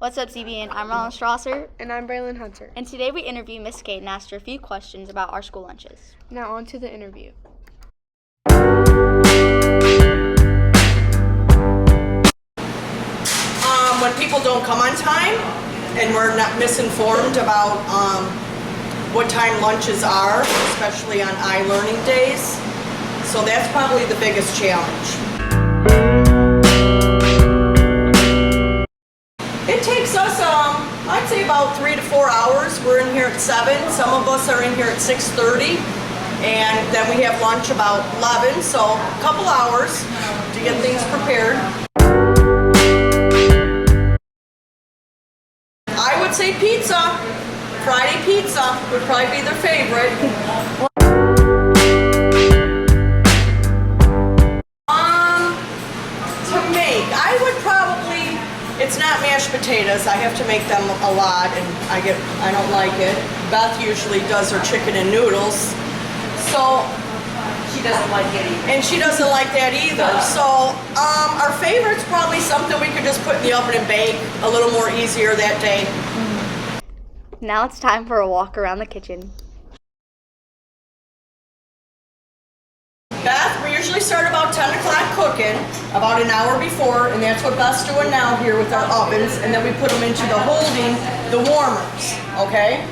What's up, ZBN? I'm Ron Strasser. And I'm Braylon Hunter. And today we interview Miss Kate and asked her a few questions about our school lunches. Now on to the interview. When people don't come on time and we're not misinformed about what time lunches are, especially on iLearning days. So that's probably the biggest challenge. It takes us, I'd say about 3 to 4 hours. We're in here at 7. Some of us are in here at 6:30. And then we have lunch about 11, so a couple hours to get things prepared. I would say pizza. Friday pizza would probably be their favorite. To make, I would probably, it's not mashed potatoes. I have to make them a lot and I don't like it. Beth usually does her chicken and noodles. So She doesn't like it either. And she doesn't like that either. So our favorite's probably something we could just put in the oven and bake a little more easier that day. Now it's time for a walk around the kitchen. Beth, we usually start about 10 o'clock cooking, about an hour before, and that's what Beth's doing now here with our ovens, and then we put them into the warmers, okay?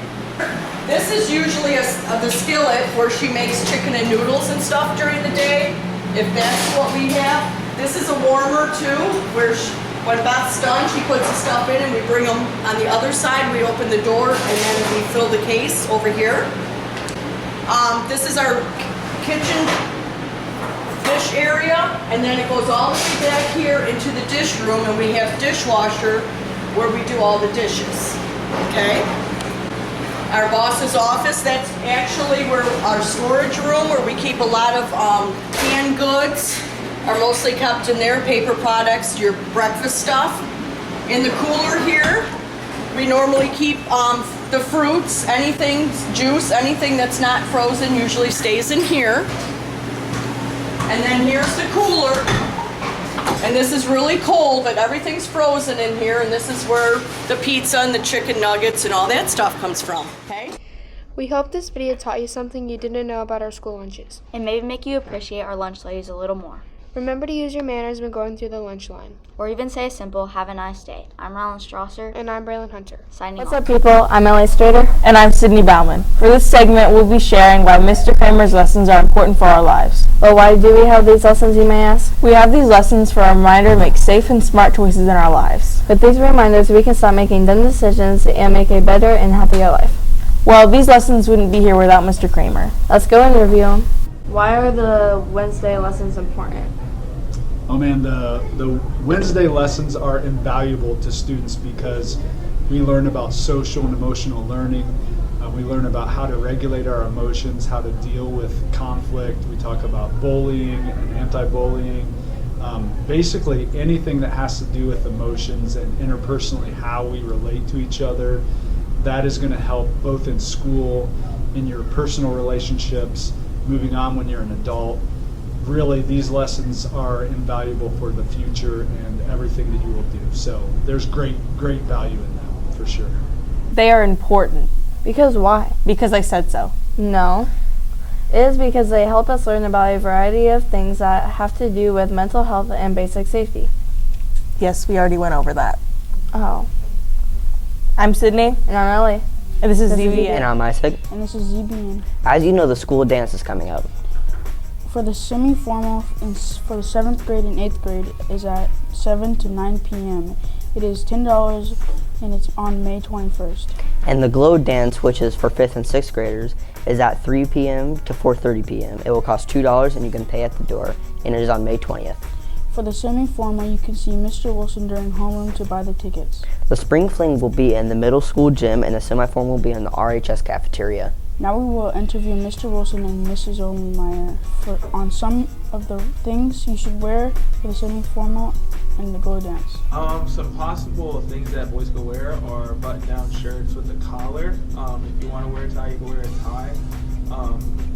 This is usually the skillet where she makes chicken and noodles and stuff during the day, if that's what we have. This is a warmer too, where when Beth's done, she puts the stuff in and we bring them on the other side. We open the door and then we fill the case over here. This is our kitchen dish area, and then it goes all the way back here into the dish room, and we have dishwasher where we do all the dishes, okay? Our boss's office, that's actually where our storage room, where we keep a lot of canned goods, are mostly kept in there, paper products, your breakfast stuff. In the cooler here, we normally keep the fruits, anything, juice, anything that's not frozen usually stays in here. And then here's the cooler. And this is really cold, but everything's frozen in here, and this is where the pizza and the chicken nuggets and all that stuff comes from, okay? We hope this video taught you something you didn't know about our school lunches. And maybe make you appreciate our lunch ladies a little more. Remember to use your manners when going through the lunch line. Or even say a simple, have a nice day. I'm Ron Strasser. And I'm Braylon Hunter. Signing What's off. up, people? I'm Ellie Strader. And I'm Sydney Bauman. For this segment, we'll be sharing why Mr. Kramer's lessons are important for our lives. But why do we have these lessons, you may ask? We have these lessons for a reminder to make safe and smart choices in our lives. With these reminders, we can stop making dumb decisions and make a better and happier life. Well, these lessons wouldn't be here without Mr. Kramer. Let's go and review them. Why are the Wednesday lessons important? Oh man, the Wednesday lessons are invaluable to students because we learn about social and emotional learning. We learn about how to regulate our emotions, how to deal with conflict. We talk about bullying and anti-bullying. Basically anything that has to do with emotions and interpersonally how we relate to each other. That is going to help both in school, in your personal relationships, moving on when you're an adult. Really, these lessons are invaluable for the future and everything that you will do. So there's great value in them, for sure. They are important. Because why? Because I said so. No. It is because they help us learn about a variety of things that have to do with mental health and basic safety. Yes, we already went over that. Oh. I'm Sydney. And I'm Ellie. And this is ZBN. And I'm Isaac. And this is ZBN. As you know, the school dance is coming up. For the semi-formal for the 7th grade and 8th grade is at 7 to 9 p.m. It is $10 and it's on May 21st. And the glow dance, which is for 5th and 6th graders, is at 3 p.m. to 4:30 p.m. It will cost $2 and you can pay at the door, and it is on May 20th. For the semi-formal, you can see Mr. Wilson during homeroom to buy the tickets. The spring fling will be in the middle school gym, and the semi-formal will be in the RHS cafeteria. Now we will interview Mr. Wilson and Mrs. Ohlmeyer on some of the things you should wear for the semi-formal and the glow dance. Some possible things that boys could wear are button-down shirts with a collar. If you want to wear a tie, you can wear a tie.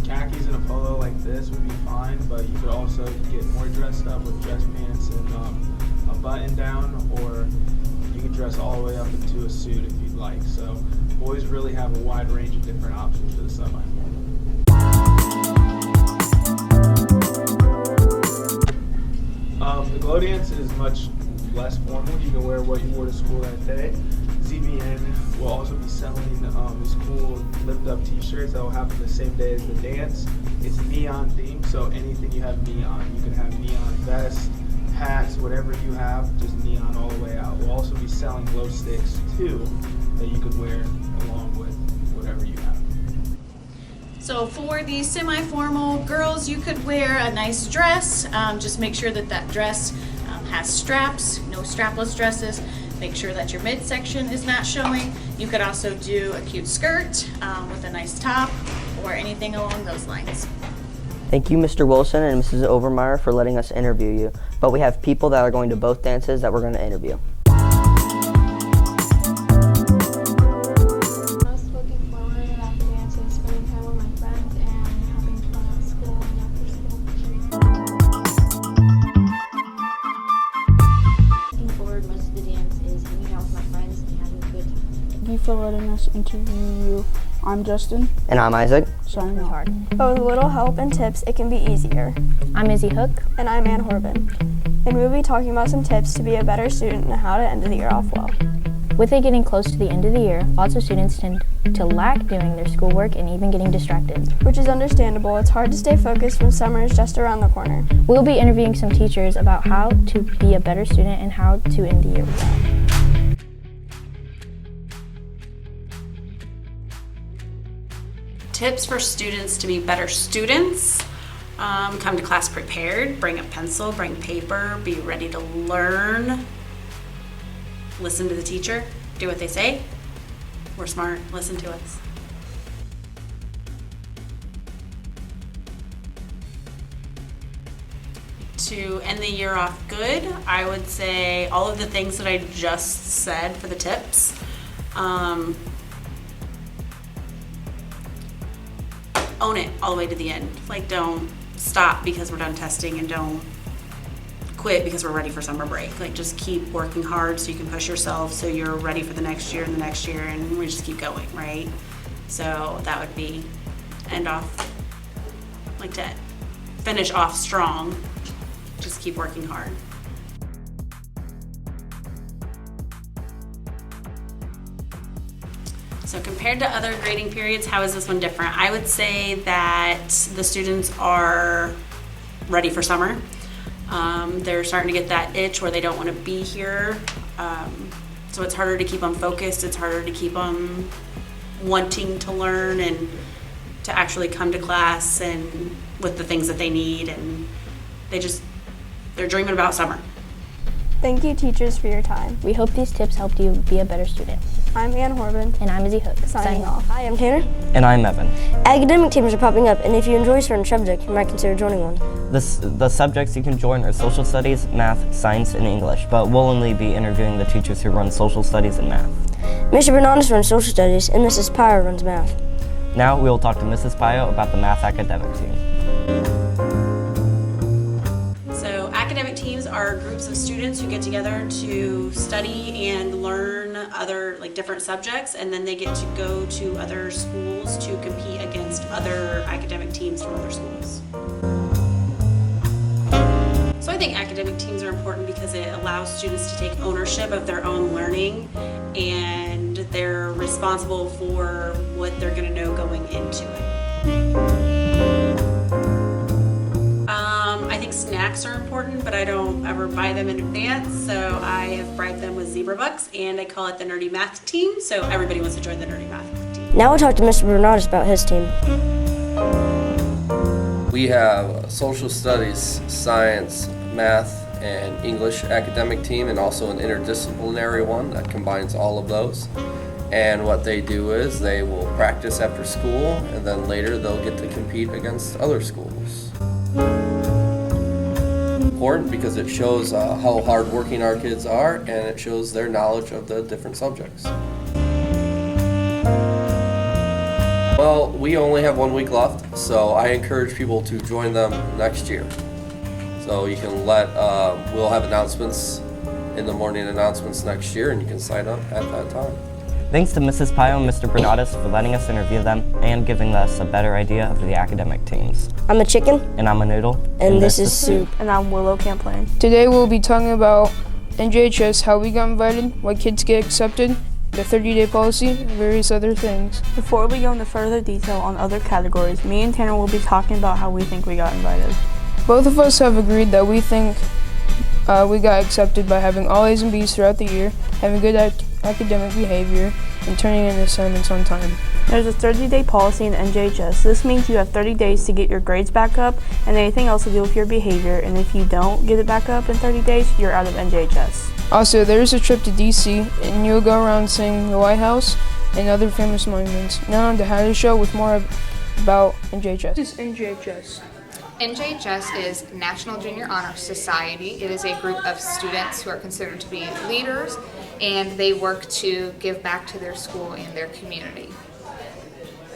Khakis and a polo like this would be fine, but you could also get more dressed up with dress pants and a button-down, or you could dress dress all the way up into a suit if you'd like. So boys really have a wide range of different options for the semi-formal. The glow dance is much less formal. You can wear what you wore to school that day. ZBN will also be selling this cool lift-up t-shirts that will happen the same day as the dance. It's neon themed, so anything you have neon. You can have neon vests, hats, whatever you have, just neon all the way out. We'll also be selling glow sticks too that you could wear along with whatever you have. So for the semi-formal girls, you could wear a nice dress. Just make sure that that dress has straps, no strapless dresses. Make sure that your midsection is not showing. You could also do a cute skirt with a nice top or anything along those lines. Thank you, Mr. Wilson and Mrs. Overmeyer, for letting us interview you. But we have people that are going to both dances that we're going to interview. Most looking forward about the dance is spending time with my friends and having fun at school and after school. Looking forward most of the dance is hanging out with my friends and having a good time. Thank you for letting us interview you. I'm Justin. And I'm Isaac. Signing off. But with a little help and tips, it can be easier. I'm Izzy Hook. And I'm Ann Horben. And we'll be talking about some tips to be a better student and how to end the year off well. With it getting close to the end of the year, lots of students tend to lack doing their schoolwork and even getting distracted. Which is understandable. It's hard to stay focused when summer is just around the corner. We'll be interviewing some teachers about how to be a better student and how to end the year well. Tips for students to be better students. Come to class prepared, bring a pencil, bring paper, be ready to learn. Listen to the teacher, do what they say. We're smart, listen to us. To end the year off good, I would say all of the things that I just said for the tips. Own it all the way to the end. Like, don't stop because we're done testing, and don't quit because we're ready for summer break. Like, just keep working hard so you can push yourself so you're ready for the next year and the next year, and we just keep going, right? So that would be end off, like, to finish off strong. Just keep working hard. So compared to other grading periods, how is this one different? I would say that the students are ready for summer. They're starting to get that itch where they don't want to be here. So it's harder to keep them focused. It's harder to keep them wanting to learn and to actually come to class and with the things that they need. And they're dreaming about summer. Thank you, teachers, for your time. We hope these tips helped you be a better student. I'm Ann Horben. And I'm Izzy Hook. Signing off. Hi, I'm Tanner. And I'm Evan. Academic teams are popping up, and if you enjoy a certain subject, you might consider joining one. The subjects you can join are social studies, math, science, and English, but we'll only be interviewing the teachers who run social studies and math. Mr. Bernardus runs social studies, and Mrs. Pyer runs math. Now we will talk to Mrs. Pio about the math academic team. Academic teams are groups of students who get together to study and learn other different subjects, and then they get to go to other schools to compete against other academic teams from other schools. So I think academic teams are important because it allows students to take ownership of their own learning, and they're responsible for what they're going to know going into it. I think snacks are important, but I don't ever buy them in advance, so I have bribed them with Zebra Bucks, and I call it the Nerdy Math Team, so everybody wants to join the Nerdy Math Team. Now we'll talk to Mr. Bernardus about his team. We have social studies, science, math, and English academic team, and also an interdisciplinary one that combines all of those. And what they do is they will practice after school, and then later they'll get to compete against other schools. Important because it shows how hardworking our kids are, and it shows their knowledge of the different subjects. Well, we only have 1 week left, so I encourage people to join them next year. So you can we'll have announcements in the morning announcements next year, and you can sign up at that time. Thanks to Mrs. Pio and Mr. Bernadas for letting us interview them and giving us a better idea of the academic teams. I'm a chicken. And I'm a noodle. And this is Soup. And I'm Willow Camplain. Today we'll be talking about NJHS, how we got invited, why kids get accepted, the 30-day policy, and various other things. Before we go into further detail on other categories, me and Tanner will be talking about how we think we got invited. Both of us have agreed that we think we got accepted by having all A's and B's throughout the year, having good academic behavior, and turning in assignments on time. There's a 30-day policy in NJHS. This means you have 30 days to get your grades back up and anything else to do with your behavior, and if you don't get it back up in 30 days, you're out of NJHS. Also, there is a trip to DC, and you'll go around seeing the White House and other famous monuments. Now on to Hattie Show with more about NJHS. What is NJHS? NJHS is National Junior Honor Society. It is a group of students who are considered to be leaders, and they work to give back to their school and their community.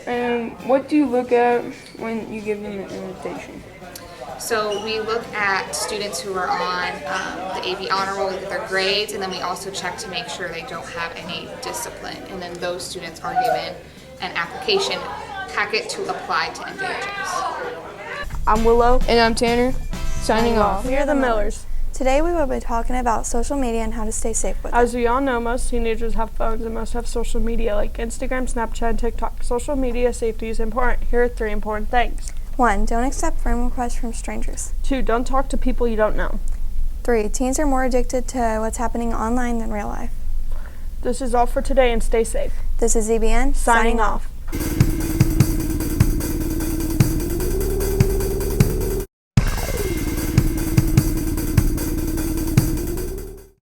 And what do you look at when you give them an invitation? So we look at students who are on the AV Honor Roll, we look at their grades, and then we also check to make sure they don't have any discipline. And then those students are given an application packet to apply to NJHS. I'm Willow. And I'm Tanner. Signing off. We are the Millers. Today we will be talking about social media and how to stay safe with it. As we all know, most teenagers have phones and most have social media like Instagram, Snapchat, and TikTok. Social media safety is important. Here are 3 important things. 1. Don't accept friend requests from strangers. 2. Don't talk to people you don't know. 3. Teens are more addicted to what's happening online than real life. This is all for today, and stay safe. This is EBN, signing off.